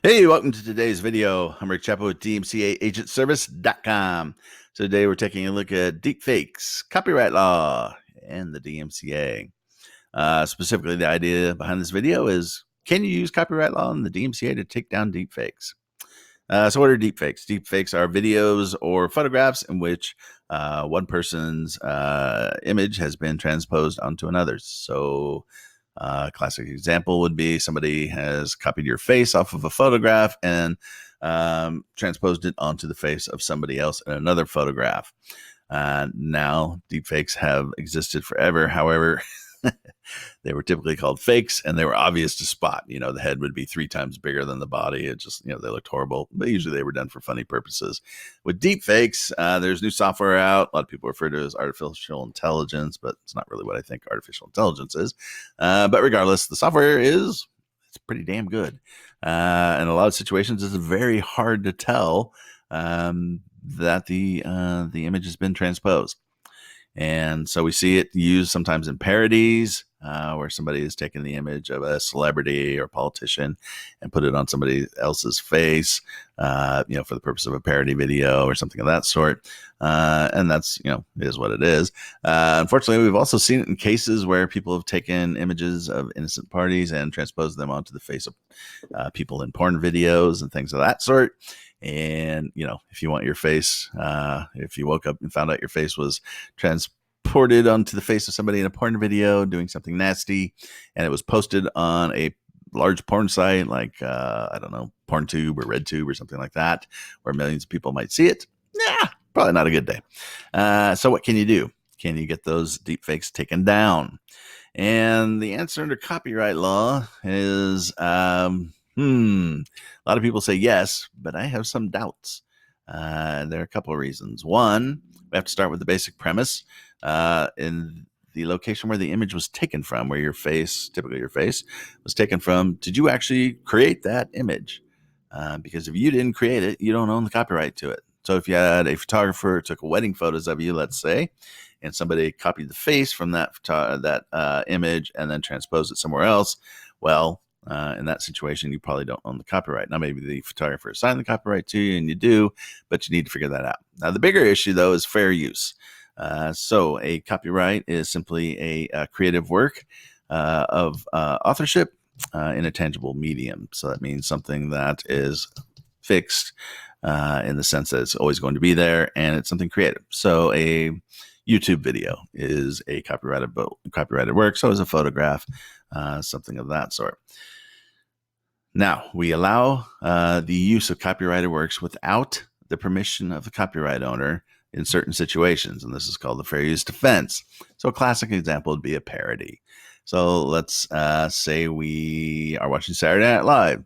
Hey, welcome to today's video. I'm Rick Chapo with DMCA So today we're taking a look at deepfakes, copyright law, and the DMCA. Specifically, the idea behind this video is, can you use copyright law and the DMCA to take down deepfakes? So what are deepfakes? Deepfakes are videos or photographs in which one person's image has been transposed onto another's. So classic example would be somebody has copied your face off of a photograph and transposed it onto the face of somebody else in another photograph. Now, deepfakes have existed forever. However, they were typically called fakes, and they were obvious to spot. You know, the head would be 3 times bigger than the body. It just, they looked horrible, but usually they were done for funny purposes. With deepfakes, there's new software out. A lot of people refer to it as artificial intelligence, but it's not really what I think artificial intelligence is. But regardless, the software it's pretty damn good. In a lot of situations, it's very hard to tell that the image has been transposed. And so we see it used sometimes in parodies where somebody has taken the image of a celebrity or politician and put it on somebody else's face, for the purpose of a parody video or something of that sort. And that's, is what it is. Unfortunately, we've also seen it in cases where people have taken images of innocent parties and transposed them onto the face of people in porn videos and things of that sort. And, if you want your face, if you woke up and found out your face was transported onto the face of somebody in a porn video doing something nasty, and it was posted on a large porn site like, I don't know, PornTube or RedTube or something like that, where millions of people might see it, probably not a good day. So what can you do? Can you get those deepfakes taken down? And the answer under copyright law is, a lot of people say yes, but I have some doubts. There are a couple of reasons. One, we have to start with the basic premise. In the location where the image was taken from, where typically your face, was taken from, did you actually create that image? Because if you didn't create it, you don't own the copyright to it. So if you had a photographer took wedding photos of you, let's say, and somebody copied the face from that image and then transposed it somewhere else, well, in that situation, you probably don't own the copyright. Now, maybe the photographer assigned the copyright to you and you do, but you need to figure that out. Now, the bigger issue, though, is fair use. So a copyright is simply a creative work of authorship in a tangible medium. So that means something that is fixed in the sense that it's always going to be there, and it's something creative. So a YouTube video is a copyrighted work. So is a photograph, something of that sort. Now, we allow the use of copyrighted works without the permission of the copyright owner in certain situations, and this is called the fair use defense. So a classic example would be a parody. So let's say we are watching Saturday Night Live.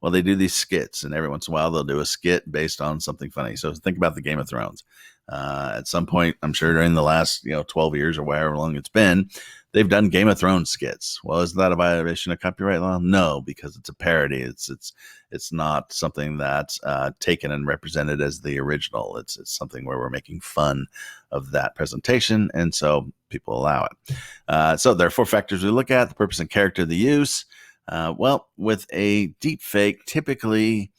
Well, they do these skits, and every once in a while they'll do a skit based on something funny. So think about the Game of Thrones. At some point, I'm sure during the last 12 years or however long it's been, they've done Game of Thrones skits. Well, is that a violation of copyright law? No, because it's a parody. It's not something that's taken and represented as the original. It's something where we're making fun of that presentation, and so people allow it. So there are 4 factors we look at: the purpose and character of the use. Well, with a deepfake, typically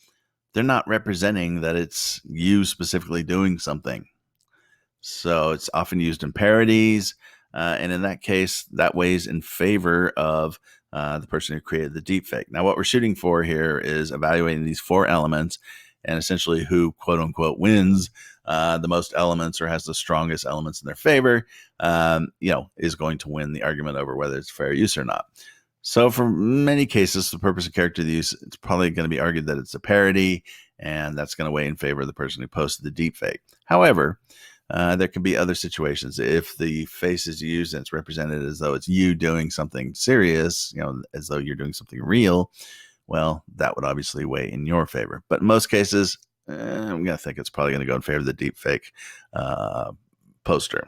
they're not representing that it's you specifically doing something. So it's often used in parodies. And in that case, that weighs in favor of the person who created the deepfake. Now, what we're shooting for here is evaluating these 4 elements, and essentially who, quote unquote, wins the most elements or has the strongest elements in their favor, is going to win the argument over whether it's fair use or not. So for many cases, the purpose and character of the use, it's probably going to be argued that it's a parody, and that's going to weigh in favor of the person who posted the deepfake. However, there can be other situations. If the face is used and it's represented as though it's you doing something serious, as though you're doing something real, well, that would obviously weigh in your favor. But in most cases, I'm going to think it's probably going to go in favor of the deepfake poster.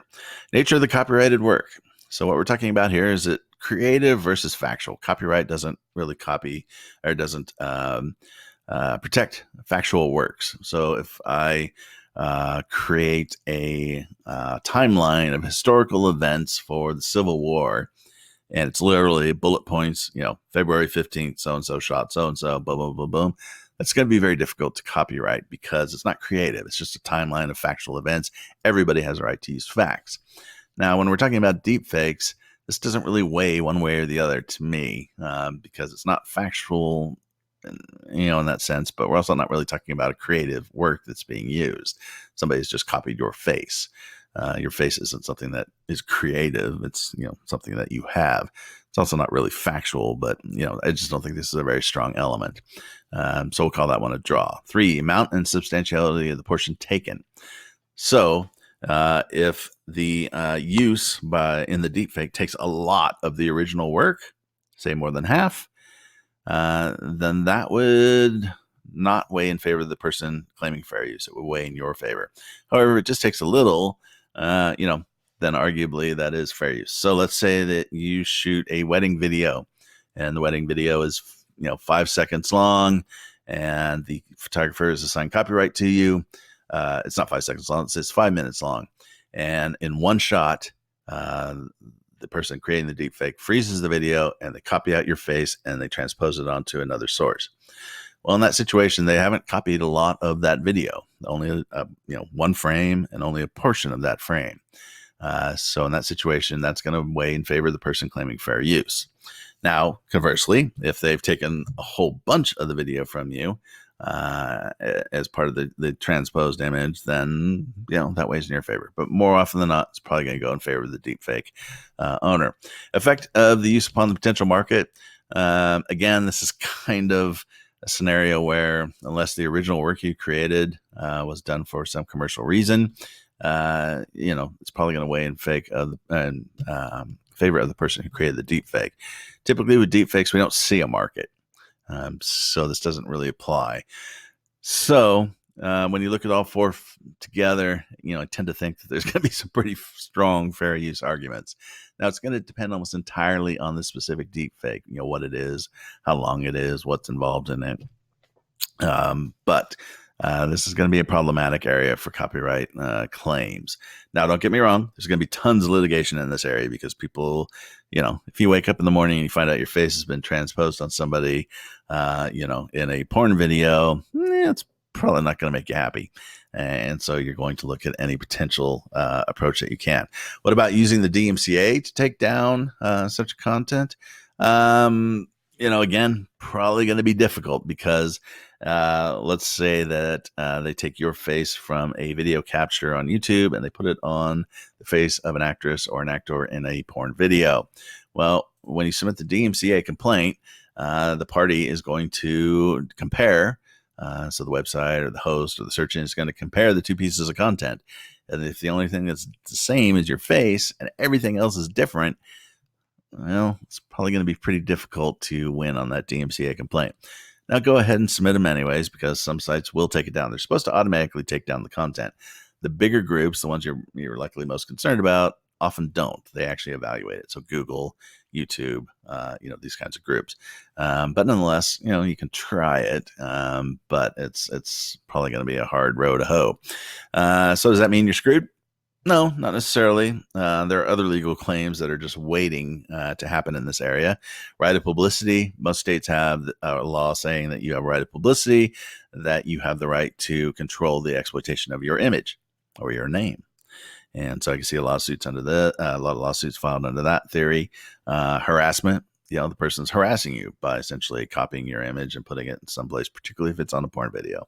Nature of the copyrighted work. So what we're talking about here is it creative versus factual. Copyright doesn't really copy or doesn't protect factual works. So if I create a timeline of historical events for the Civil War, and it's literally bullet points, February 15th, so-and-so shot so-and-so, boom, boom, boom, boom, That's going to be very difficult to copyright because it's not creative. It's just a timeline of factual events. Everybody has a right to use facts. Now, when we're talking about deepfakes, this doesn't really weigh one way or the other to me because it's not factual, in that sense, but we're also not really talking about a creative work that's being used. Somebody's just copied your face. Your face isn't something that is creative. It's, something that you have. It's also not really factual, but, I just don't think this is a very strong element. So we'll call that one a draw. 3, amount and substantiality of the portion taken. So if the use in the deepfake takes a lot of the original work, say more than half, then that would not weigh in favor of the person claiming fair use. It would weigh in your favor. However, it just takes a little, then arguably that is fair use. So let's say that you shoot a wedding video and the wedding video is, 5 seconds long and the photographer has assigned copyright to you. It's not 5 seconds long. It's 5 minutes long. And in one shot, the person creating the deepfake freezes the video and they copy out your face and they transpose it onto another source. Well, in that situation, they haven't copied a lot of that video, only one frame and only a portion of that frame. So in that situation, that's going to weigh in favor of the person claiming fair use. Now, conversely, if they've taken a whole bunch of the video from you as part of the transposed image, then that weighs in your favor. But more often than not, it's probably going to go in favor of the deepfake owner. Effect of the use upon the potential market. Again, this is kind of a scenario where unless the original work you created was done for some commercial reason, it's probably going to weigh in favor of the person who created the deepfake. Typically with deepfakes, we don't see a market. So this doesn't really apply. So when you look at all four together, I tend to think that there's going to be some pretty strong fair use arguments. Now, it's going to depend almost entirely on the specific deepfake, what it is, how long it is, what's involved in it. But this is going to be a problematic area for copyright claims. Now, don't get me wrong. There's going to be tons of litigation in this area because people, if you wake up in the morning and you find out your face has been transposed on somebody, in a porn video, it's probably not going to make you happy. And so you're going to look at any potential approach that you can. What about using the DMCA to take down such content? Again, probably going to be difficult because let's say that they take your face from a video capture on YouTube and they put it on the face of an actress or an actor in a porn video. Well, when you submit the DMCA complaint, the party is going to compare. So the website or the host or the search engine is going to compare the two pieces of content. And if the only thing that's the same is your face and everything else is different, well, it's probably going to be pretty difficult to win on that DMCA complaint. Now go ahead and submit them anyways, because some sites will take it down. They're supposed to automatically take down the content. The bigger groups, the ones you're likely most concerned about, often don't. They actually evaluate it. So Google, YouTube, these kinds of groups. But nonetheless, you can try it, but it's probably going to be a hard row to hoe. So does that mean you're screwed? No, not necessarily. There are other legal claims that are just waiting to happen in this area. Right of publicity. Most states have a law saying that you have a right of publicity, that you have the right to control the exploitation of your image or your name. And so I can see a lot of lawsuits filed under that theory. Harassment. The person's harassing you by essentially copying your image and putting it in someplace, particularly if it's on a porn video.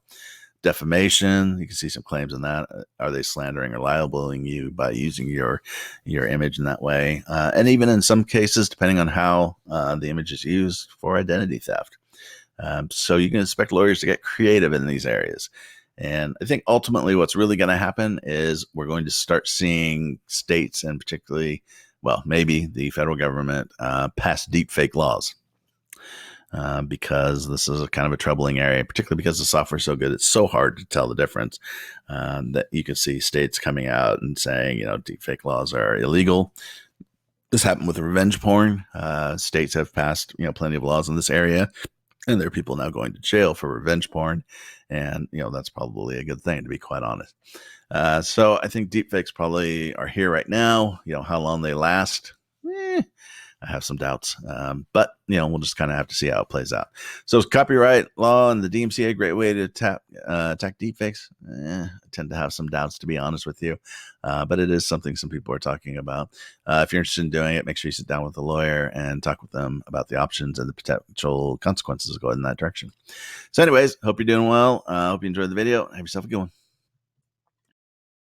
Defamation, you can see some claims in that. Are they slandering or libeling you by using your image in that way? And even in some cases, depending on how the image is used, for identity theft. So you can expect lawyers to get creative in these areas. And I think ultimately what's really going to happen is we're going to start seeing states and particularly, maybe the federal government pass deepfake laws. Because this is a kind of a troubling area, particularly because the software is so good. It's so hard to tell the difference that you can see states coming out and saying, deepfake laws are illegal. This happened with revenge porn. States have passed, plenty of laws in this area, and there are people now going to jail for revenge porn. And, that's probably a good thing, to be quite honest. So I think deepfakes probably are here right now. How long they last? I have some doubts. But, we'll just kind of have to see how it plays out. So is copyright law and the DMCA a great way to attack deepfakes? I tend to have some doubts, to be honest with you. But it is something some people are talking about. If you're interested in doing it, make sure you sit down with a lawyer and talk with them about the options and the potential consequences of going in that direction. So anyways, hope you're doing well. Hope you enjoyed the video. Have yourself a good one.